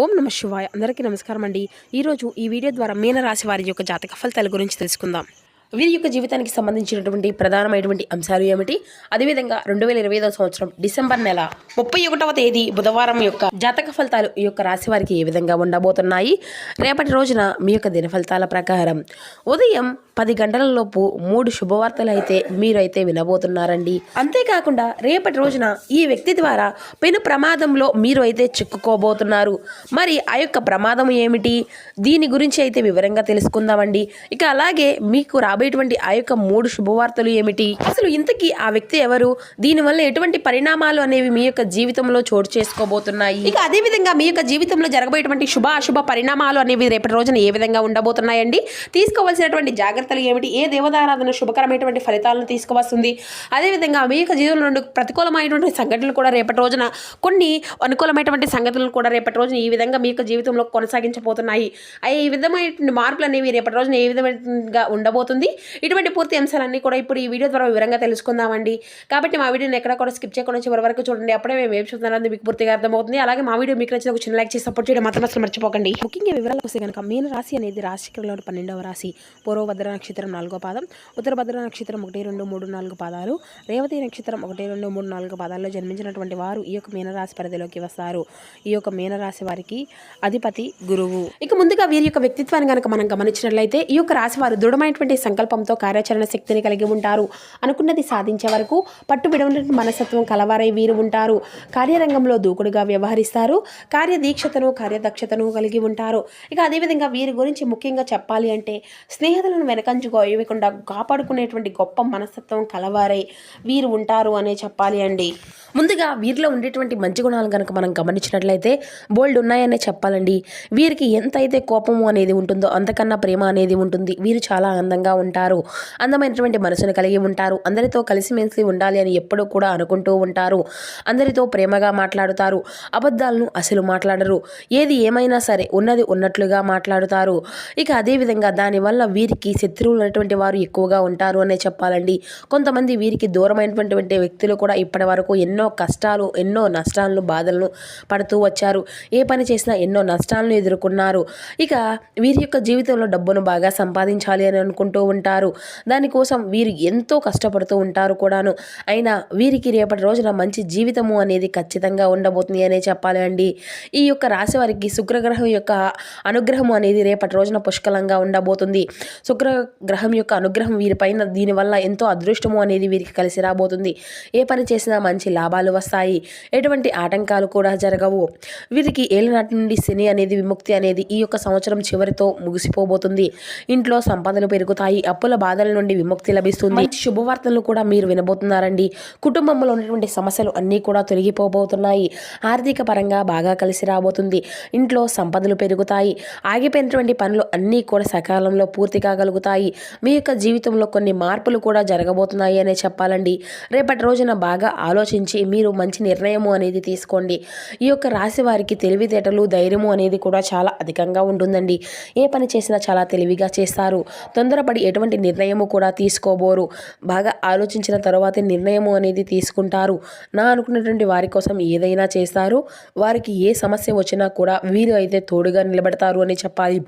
ఓం నమ శివాయ. అందరికీ నమస్కారం అండి. ఈరోజు ఈ వీడియో ద్వారా మీనరాశి వారి యొక్క జాతక ఫలితాల గురించి తెలుసుకుందాం. వీరి యొక్క జీవితానికి సంబంధించినటువంటి ప్రధానమైనటువంటి అంశాలు ఏమిటి, అదేవిధంగా 2025వ సంవత్సరం డిసెంబర్ నెల 31వ తేదీ బుధవారం యొక్క జాతక ఫలితాలు ఈ యొక్క రాశి వారికి ఏ విధంగా ఉండబోతున్నాయి. రేపటి రోజున మీ యొక్క దిన ఫలితాల ప్రకారం ఉదయం 10 గంటలలోపు 3 శుభవార్తలు అయితే మీరైతే వినబోతున్నారండి. అంతేకాకుండా రేపటి రోజున ఈ వ్యక్తి ద్వారా పెను ప్రమాదంలో మీరు అయితే చిక్కుకోబోతున్నారు. మరి ఆ యొక్క ప్రమాదం ఏమిటి, దీని గురించి అయితే వివరంగా తెలుసుకుందామండి. ఇక అలాగే మీకు రాబోయేటువంటి ఆ యొక్క 3 శుభవార్తలు ఏమిటి, అసలు ఇంతకీ ఆ వ్యక్తి ఎవరు, దీనివల్ల ఎటువంటి పరిణామాలు అనేవి మీ యొక్క జీవితంలో చోటు చేసుకోబోతున్నాయి. ఇక అదేవిధంగా మీ యొక్క జీవితంలో జరగబోయేటువంటి శుభ అశుభ పరిణామాలు అనేవి రేపటి రోజున ఏ విధంగా ఉండబోతున్నాయండి, తీసుకోవాల్సినటువంటి జాగ్రత్తలు ఏమిటి, ఏ దేవతారాధన శుభకరమైనటువంటి ఫలితాలను తీసుకువస్తుంది, అదేవిధంగా మీ యొక్క జీవితంలో నుండి ప్రతికూలమైనటువంటి సంఘటనలు కూడా రేపటి రోజున కొన్ని అనుకూలమైనటువంటి సంగతులను కూడా రేపటి రోజున ఈ విధంగా మీ యొక్క జీవితంలో కొనసాగించబోతున్నాయి. ఈ విధమైనటువంటి మార్పులు అనేవి రేపటి రోజున ఏ విధంగా ఉండబోతుంది, ఇటువంటి పూర్తి అంశాలన్నీ కూడా ఇప్పుడు ఈ వీడియో ద్వారా వివరంగా తెలుసుకుందామండి. కాబట్టి మా వీడియోని ఎక్కడ కూడా స్కిప్ చేయకుండా చివరి వరకు చూడండి. అప్పుడే మేము ఏం చూస్తున్నారని మీకు పూర్తిగా అర్థమవుతుంది. అలాగే మా వీడియో మీకు నచ్చిన ఒక చిన్న లైక్ చేసి సపోర్ట్ చేయడం మాత్రం అసలు మర్చిపోకండి. ముఖ్యంగా వివరాలు వస్తే కనుక మీన రాశి అనేది రాశిలో 12వ రాశి. పూర్వభద్ర నక్షత్రం 4వ పాదం, ఉత్తరభద్ర నక్షత్రం 1, 2, 3, 4 పాదాలు, రేవతి నక్షత్రం 1, 2, 3, 4 పాదాల్లో జన్మించినటువంటి వారు ఈ యొక్క మీనరాశి పరిధిలోకి వస్తారు. ఈ యొక్క మీనరాశి వారికి అధిపతి గురువు. ఇక ముందుగా వీరి యొక్క వ్యక్తిత్వాన్ని కనుక మనం గమనించినట్లయితే ఈ యొక్క రాశి వారు దృఢమైనటువంటి సంకల్పంతో కార్యాచరణ శక్తిని కలిగి ఉంటారు. అనుకున్నది సాధించే వరకు పట్టు విడవనటువంటి మనస్తత్వం కలవారై వీరు ఉంటారు. కార్యరంగంలో దూకుడుగా వ్యవహరిస్తారు. కార్యదీక్షతను కార్యదక్షతను కలిగి ఉంటారు. ఇక అదేవిధంగా వీరి గురించి ముఖ్యంగా చెప్పాలి అంటే స్నేహితులను వెనకంచుకో ఇవ్వకుండా కాపాడుకునేటువంటి గొప్ప మనస్తత్వం కలవారై వీరు ఉంటారు అనే చెప్పాలి అండి. ముందుగా వీరిలో ఉండేటువంటి మంచి గుణాలు కనుక మనం గమనించినట్లయితే బోల్డ్ ఉన్నాయనే చెప్పాలండి. వీరికి ఎంతైతే కోపము అనేది ఉంటుందో అంతకన్నా ప్రేమ అనేది ఉంటుంది. వీరు చాలా అందంగా ఉంటారు. అందమైనటువంటి మనసును కలిగి ఉంటారు. అందరితో కలిసిమెలిసి ఉండాలి అని ఎప్పుడూ కూడా అనుకుంటూ ఉంటారు. అందరితో ప్రేమగా మాట్లాడుతారు. అబద్ధాలను అసలు మాట్లాడరు. ఏది ఏమైనా సరే ఉన్నది ఉన్నట్లుగా మాట్లాడుతారు. ఇక అదేవిధంగా దానివల్ల వీరికి శత్రువులు ఉన్నటువంటి వారు ఎక్కువగా ఉంటారు అనే చెప్పాలండి. కొంతమంది వీరికి దూరమైనటువంటి వ్యక్తులు కూడా ఇప్పటి వరకు ఎన్నో కష్టాలు, ఎన్నో నష్టాలను, బాధలను పడుతూ వచ్చారు. ఏ పని చేసినా ఎన్నో నష్టాలను ఎదుర్కొన్నారు. ఇక వీరి యొక్క జీవితంలో డబ్బును బాగా సంపాదించాలి అని అనుకుంటూ ఉంటారు. దానికోసం వీరు ఎంతో కష్టపడుతూ ఉంటారు కూడాను. అయినా వీరికి రేపటి రోజున మంచి జీవితము అనేది ఖచ్చితంగా ఉండబోతుంది అనే చెప్పాలి అండి. ఈ యొక్క రాశి వారికి శుక్రగ్రహం యొక్క అనుగ్రహం అనేది రేపటి రోజున పుష్కలంగా ఉండబోతుంది. శుక్రగ్రహం యొక్క అనుగ్రహం వీరిపైన, దీనివల్ల ఎంతో అదృష్టము అనేది వీరికి కలిసి రాబోతుంది. ఏ పని చేసినా మంచి లాభాలు వస్తాయి. ఎటువంటి ఆటంకాలు కూడా జరగవు. వీరికి ఏళ్ళనాటి నుండి శని అనేది విముక్తి అనేది ఈ యొక్క సంవత్సరం చివరితో ముగిసిపోబోతుంది. ఇంట్లో సంపదలు పెరుగుతాయి. అప్పుల బాధల నుండి విముక్తి లభిస్తుంది. మంచి శుభవార్తలను కూడా మీరు వినబోతున్నారండి. కుటుంబంలో ఉన్నటువంటి సమస్యలు అన్నీ కూడా తొలగిపోబోతున్నాయి. ఆర్థిక పరంగా బాగా కలిసి రాబోతుంది. ఇంట్లో సంపదలు పెరుగుతాయి. ఆగిపోయినటువంటి పనులు అన్నీ కూడా సకాలంలో పూర్తి కాగలుగుతాయి. మీ యొక్క జీవితంలో కొన్ని మార్పులు కూడా జరగబోతున్నాయి అనే చెప్పాలండి. రేపటి రోజున బాగా ఆలోచించి మీరు మంచి నిర్ణయము అనేది తీసుకోండి. ఈ యొక్క రాశి వారికి తెలివితేటలు, ధైర్యము అనేది కూడా చాలా అధికంగా ఉంటుందండి. ఏ పని చేసినా చాలా తెలివిగా చేస్తారు. తొందరపడి ఎటువంటి నిర్ణయము కూడా తీసుకోబోరు. బాగా ఆలోచించిన తర్వాతే నిర్ణయము అనేది తీసుకుంటారు. నా అనుకున్నటువంటి వారి కోసం ఏదైనా చేస్తారు. వారికి ఏ సమస్య వచ్చినా కూడా వీరు అయితే తోడుగా నిలబడతారు అని చెప్పాలి.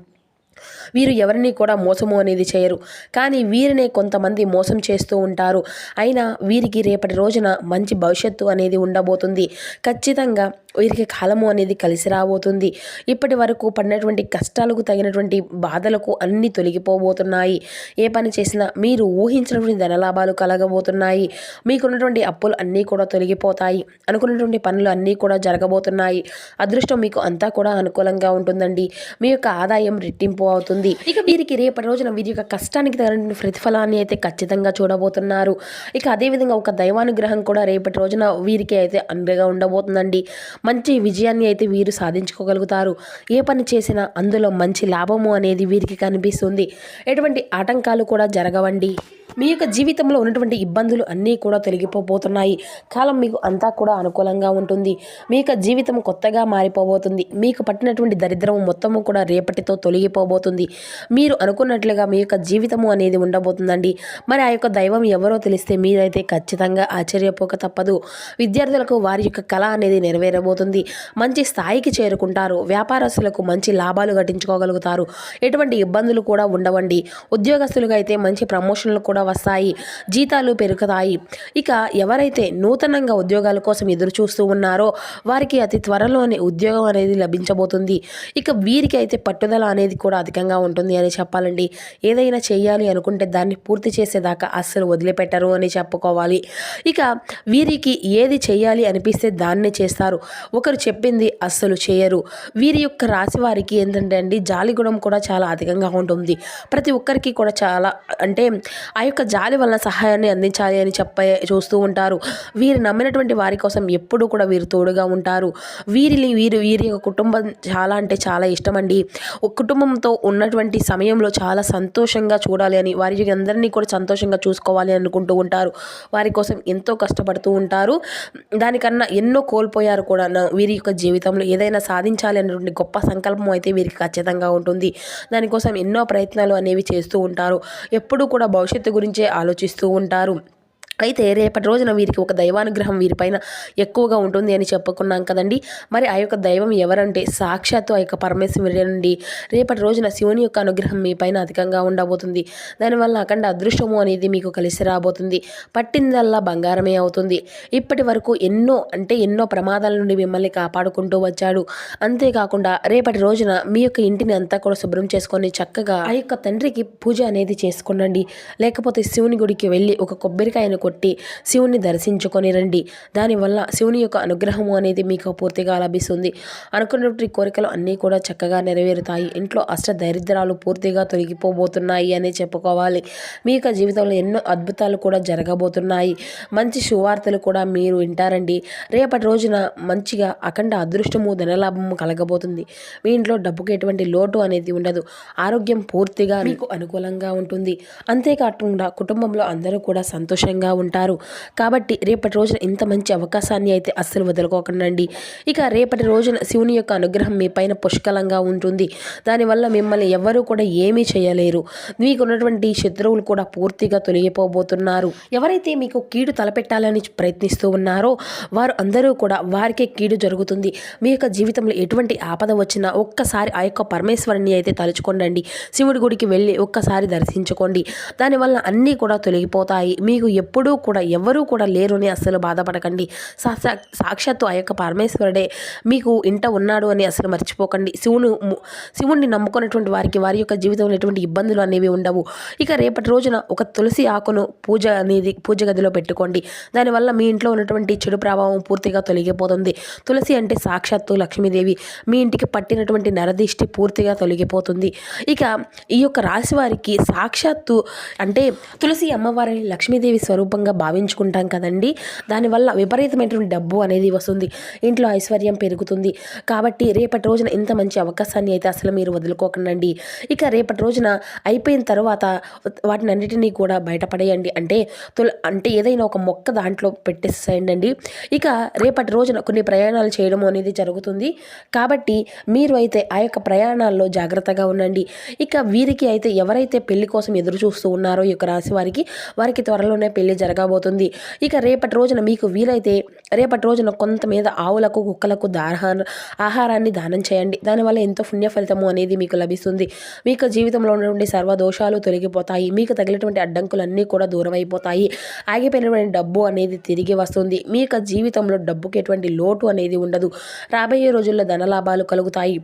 వీరు ఎవరిని కూడా మోసము అనేది చేయరు. కానీ వీరినే కొంతమంది మోసం చేస్తూ ఉంటారు. అయినా వీరికి రేపటి రోజున మంచి భవిష్యత్తు అనేది ఉండబోతుంది. ఖచ్చితంగా వీరికి కాలము అనేది కలిసి రాబోతుంది. ఇప్పటి వరకు పడినటువంటి కష్టాలకు తగినటువంటి బాధలకు అన్నీ తొలగిపోబోతున్నాయి. ఏ పని చేసినా మీరు ఊహించినటువంటి ధనలాభాలు కలగబోతున్నాయి. మీకున్నటువంటి అప్పులు అన్నీ కూడా తొలగిపోతాయి. అనుకున్నటువంటి పనులు అన్నీ కూడా జరగబోతున్నాయి. అదృష్టం మీకు అంతా కూడా అనుకూలంగా ఉంటుందండి. మీ యొక్క ఆదాయం రెట్టింపు అవుతుంది. ఇక వీరికి రేపటి రోజున వీరి యొక్క కష్టానికి తగిన ప్రతిఫలాన్ని అయితే ఖచ్చితంగా చూడబోతున్నారు. ఇక అదేవిధంగా ఒక దైవానుగ్రహం కూడా రేపటి రోజున వీరికి అయితే అండగా ఉండబోతుందండి. మంచి విజయాన్ని అయితే వీరు సాధించుకోగలుగుతారు. ఏ పని చేసినా అందులో మంచి లాభము అనేది వీరికి కనిపిస్తుంది. ఎటువంటి ఆటంకాలు కూడా జరగవండి. మీ యొక్క జీవితంలో ఉన్నటువంటి ఇబ్బందులు అన్నీ కూడా తొలగిపోబోతున్నాయి. కాలం మీకు అంతా కూడా అనుకూలంగా ఉంటుంది. మీ యొక్క జీవితం కొత్తగా మారిపోబోతుంది. మీకు పట్టినటువంటి దరిద్రం మొత్తము కూడా రేపటితో తొలగిపోబోతుంది. ఉండబోతుంది. మీరు అనుకున్నట్లుగా మీ యొక్క జీవితము అనేది ఉండబోతుందండి. మరి ఆ యొక్క దైవం ఎవరో తెలిస్తే మీరైతే ఖచ్చితంగా ఆశ్చర్యపోక తప్పదు. విద్యార్థులకు వారి యొక్క కళ అనేది నెరవేరబోతుంది. మంచి స్థాయికి చేరుకుంటారు. వ్యాపారస్తులకు మంచి లాభాలు గట్టించుకోగలుగుతారు. ఎటువంటి ఇబ్బందులు కూడా ఉండవండి. ఉద్యోగస్తులుగా అయితే మంచి ప్రమోషన్లు కూడా వస్తాయి. జీతాలు పెరుగుతాయి. ఇక ఎవరైతే నూతనంగా ఉద్యోగాల కోసం ఎదురు చూస్తూ ఉన్నారో వారికి అతి త్వరలోనే ఉద్యోగం అనేది లభించబోతుంది. ఇక వీరికి అయితే పట్టుదల అనేది కూడా అధికంగా ఉంటుంది అని చెప్పాలండి. ఏదైనా చేయాలి అనుకుంటే దాన్ని పూర్తి చేసేదాకా అస్సలు వదిలిపెట్టరు అని చెప్పుకోవాలి. ఇక వీరికి ఏది చేయాలి అనిపిస్తే దాన్నే చేస్తారు. ఒకరు చెప్పింది అస్సలు చేయరు. వీరి యొక్క రాశి వారికి ఏంటంటే అండి జాలి గుణం కూడా చాలా అధికంగా ఉంటుంది. ప్రతి ఒక్కరికి కూడా చాలా అంటే ఆ యొక్క జాలి వలన సహాయాన్ని అందించాలి అని చూస్తూ ఉంటారు. వీరు నమ్మినటువంటి వారి కోసం ఎప్పుడూ కూడా వీరు తోడుగా ఉంటారు. వీరి యొక్క కుటుంబం చాలా అంటే చాలా ఇష్టమండి. ఒక కుటుంబంతో ఉన్నటువంటి సమయంలో చాలా సంతోషంగా చూడాలి అని వారి అందరినీ కూడా సంతోషంగా చూసుకోవాలి అనుకుంటూ ఉంటారు. వారి కోసం ఎంతో కష్టపడుతూ ఉంటారు. దానికన్నా ఎన్నో కోల్పోయారు కూడా. వీరి యొక్క జీవితంలో ఏదైనా సాధించాలి అనేటువంటి గొప్ప సంకల్పం అయితే వీరికి ఖచ్చితంగా ఉంటుంది. దానికోసం ఎన్నో ప్రయత్నాలు అనేవి చేస్తూ ఉంటారు. ఎప్పుడూ కూడా భవిష్యత్తు గురించే ఆలోచిస్తూ ఉంటారు. అయితే రేపటి రోజున వీరికి ఒక దైవానుగ్రహం వీరిపైన ఎక్కువగా ఉంటుంది అని చెప్పుకున్నాం కదండి. మరి ఆ యొక్క దైవం ఎవరంటే సాక్షాత్తు ఆ యొక్క పరమేశ్వరుడండి. రేపటి రోజున శివుని యొక్క అనుగ్రహం మీ పైన అధికంగా ఉండబోతుంది. దానివల్ల అఖండ అదృష్టము అనేది మీకు కలిసి రాబోతుంది. పట్టిందల్లా బంగారమే అవుతుంది. ఇప్పటి వరకు ఎన్నో ప్రమాదాల నుండి మిమ్మల్ని కాపాడుకుంటూ వచ్చాడు. అంతేకాకుండా రేపటి రోజున మీ యొక్క ఇంటిని అంతా కూడా శుభ్రం చేసుకొని చక్కగా ఆ యొక్క తండ్రికి పూజ అనేది చేసుకోండి. లేకపోతే శివుని గుడికి వెళ్ళి ఒక కొబ్బరికాయను కొట్టి శివుని దర్శించుకొని రండి. దానివల్ల శివుని యొక్క అనుగ్రహము అనేది మీకు పూర్తిగా లభిస్తుంది. అనుకున్నటువంటి కోరికలు అన్నీ కూడా చక్కగా నెరవేరుతాయి. ఇంట్లో అష్టదరిద్రాలు పూర్తిగా తొలగిపోబోతున్నాయి అని చెప్పుకోవాలి. మీ యొక్క జీవితంలో ఎన్నో అద్భుతాలు కూడా జరగబోతున్నాయి. మంచి శువార్తలు కూడా మీరు వింటారండి. రేపటి రోజున మంచిగా అఖండ అదృష్టము ధనలాభము కలగబోతుంది. మీ ఇంట్లో డబ్బుకి ఎటువంటి లోటు అనేది ఉండదు. ఆరోగ్యం పూర్తిగా మీకు అనుకూలంగా ఉంటుంది. అంతేకాకుండా కుటుంబంలో అందరూ కూడా సంతోషంగా ఉంటారు. కాబట్టి రేపటి రోజున ఇంత మంచి అవకాశాన్ని అయితే అస్సలు వదులుకోకండి. ఇక రేపటి రోజున శివుని యొక్క అనుగ్రహం మీ పైన పుష్కలంగా ఉంటుంది. దానివల్ల మిమ్మల్ని ఎవరూ కూడా ఏమీ చేయలేరు. మీకున్నటువంటి శత్రువులు కూడా పూర్తిగా తొలగిపోబోతున్నారు. ఎవరైతే మీకు కీడు తలపెట్టాలని ప్రయత్నిస్తూ ఉన్నారో వారు అందరూ కూడా వారికే కీడు జరుగుతుంది. మీ యొక్క జీవితంలో ఎటువంటి ఆపద వచ్చినా ఒక్కసారి ఆ యొక్క పరమేశ్వరుని అయితే తలుచుకోండి. శివుడి గుడికి వెళ్ళి ఒక్కసారి దర్శించుకోండి. దానివల్ల అన్నీ కూడా తొలగిపోతాయి. మీకు ఎప్పుడూ కూడా ఎవరూ కూడా లేరు అని అస్సలు బాధపడకండి. సాక్షాత్తు ఆ యొక్క పరమేశ్వరుడే మీకు ఇంట ఉన్నాడు అని అసలు మర్చిపోకండి. శివుణ్ణి నమ్ముకున్నటువంటి వారికి వారి యొక్క జీవితంలో ఎటువంటి ఇబ్బందులు అనేవి ఉండవు. ఇక రేపటి రోజున ఒక తులసి ఆకును పూజ గదిలో పెట్టుకోండి. దానివల్ల మీ ఇంట్లో ఉన్నటువంటి చెడు ప్రభావం పూర్తిగా తొలగిపోతుంది. తులసి అంటే సాక్షాత్తు లక్ష్మీదేవి. మీ ఇంటికి పట్టినటువంటి నరదిష్టి పూర్తిగా తొలగిపోతుంది. ఇక ఈ యొక్క రాశి వారికి సాక్షాత్తు అంటే తులసి అమ్మవారిని లక్ష్మీదేవి స్వరూపంగా భావించుకుంటాం కదండి. దానివల్ల విపరీతమైనటువంటి డబ్బు అనేది వస్తుంది. ఇంట్లో ఐశ్వర్యం పెరుగుతుంది. కాబట్టి రేపటి రోజున ఇంత మంచి అవకాశాన్ని అయితే అసలు మీరు వదులుకోకండి. ఇక రేపటి రోజున అయిపోయిన తర్వాత వాటిని అన్నిటినీ కూడా బయటపడేయండి. అంటే ఏదైనా ఒక మొక్క దాంట్లో పెట్టేసేయండి. ఇక రేపటి రోజున కొన్ని ప్రయాణాలు చేయడం అనేది జరుగుతుంది. కాబట్టి మీరు అయితే ఆ యొక్క ప్రయాణాల్లో జాగ్రత్తగా ఉండండి. ఇక వీరికి అయితే ఎవరైతే పెళ్లి కోసం ఎదురు చూస్తూ ఉన్నారో ఈ యొక్క రాశి వారికి త్వరలోనే పెళ్లి జరగబోతుంది. ఇక రేపటి రోజున మీకు వీలైతే రేపటి రోజున కొంత మీద ఆవులకు కుక్కలకు ఆహారాన్ని దానం చేయండి. దానివల్ల ఎంతో పుణ్య ఫలితము అనేది మీకు లభిస్తుంది. మీకు జీవితంలో ఉన్నటువంటి సర్వదోషాలు తొలగిపోతాయి. మీకు తగిలినటువంటి అడ్డంకులన్నీ కూడా దూరం అయిపోతాయి. ఆగిపోయినటువంటి డబ్బు అనేది తిరిగి వస్తుంది. మీ యొక్క జీవితంలో డబ్బుకి ఎటువంటి లోటు అనేది ఉండదు. రాబోయే రోజుల్లో ధనలాభాలు కలుగుతాయి.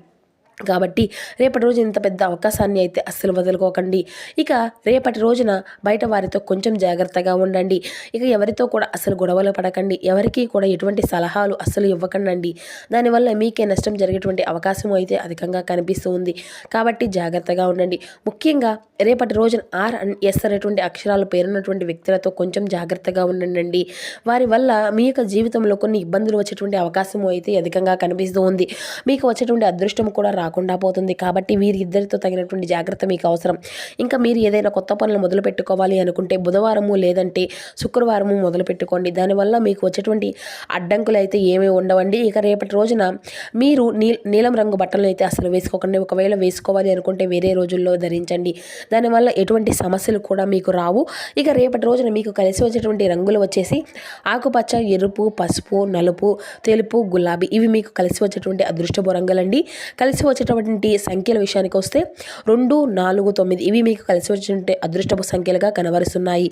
కాబట్టి రేపటి రోజు ఇంత పెద్ద అవకాశాన్ని అయితే అస్సలు వదులుకోకండి. ఇక రేపటి రోజున బయట వారితో కొంచెం జాగ్రత్తగా ఉండండి. ఇక ఎవరితో కూడా అసలు గొడవలు పడకండి. ఎవరికి కూడా ఎటువంటి సలహాలు అస్సలు ఇవ్వకండి. దానివల్ల మీకే నష్టం జరిగేటువంటి అవకాశం అయితే అధికంగా కనిపిస్తూ ఉంది. కాబట్టి జాగ్రత్తగా ఉండండి. ముఖ్యంగా రేపటి రోజున ఆర్ అండ్ ఎస్ అనేటువంటి అక్షరాలు పేరున్నటువంటి వ్యక్తులతో కొంచెం జాగ్రత్తగా ఉండండి. వారి వల్ల మీ యొక్క జీవితంలో కొన్ని ఇబ్బందులు వచ్చేటువంటి అవకాశం అయితే అధికంగా కనిపిస్తూ ఉంది. మీకు వచ్చేటువంటి అదృష్టం కూడా రాకుండా పోతుంది. కాబట్టి వీరిద్దరితో తగినటువంటి జాగ్రత్త మీకు అవసరం. ఇంకా మీరు ఏదైనా కొత్త పనులు మొదలు పెట్టుకోవాలి అనుకుంటే బుధవారము లేదంటే శుక్రవారము మొదలు పెట్టుకోండి. దానివల్ల మీకు వచ్చేటువంటి అడ్డంకులు అయితే ఏమీ ఉండవండి. ఇక రేపటి రోజున మీరు నీలం రంగు బట్టలను అయితే అసలు వేసుకోకండి. ఒకవేళ వేసుకోవాలి అనుకుంటే వేరే రోజుల్లో ధరించండి. దానివల్ల ఎటువంటి సమస్యలు కూడా మీకు రావు. ఇక రేపటి రోజున మీకు కలిసి వచ్చేటువంటి రంగులు వచ్చేసి ఆకుపచ్చ, ఎరుపు, పసుపు, నలుపు, తెలుపు, గులాబీ ఇవి మీకు కలిసి వచ్చేటువంటి అదృష్టపు రంగులండి. కలిసి వచ్చేటువంటి సంఖ్యల విషయానికి వస్తే 2, 4, 9 ఇవి మీకు కలిసి వచ్చేటువంటి అదృష్టపు సంఖ్యలుగా కనబరుస్తున్నాయి.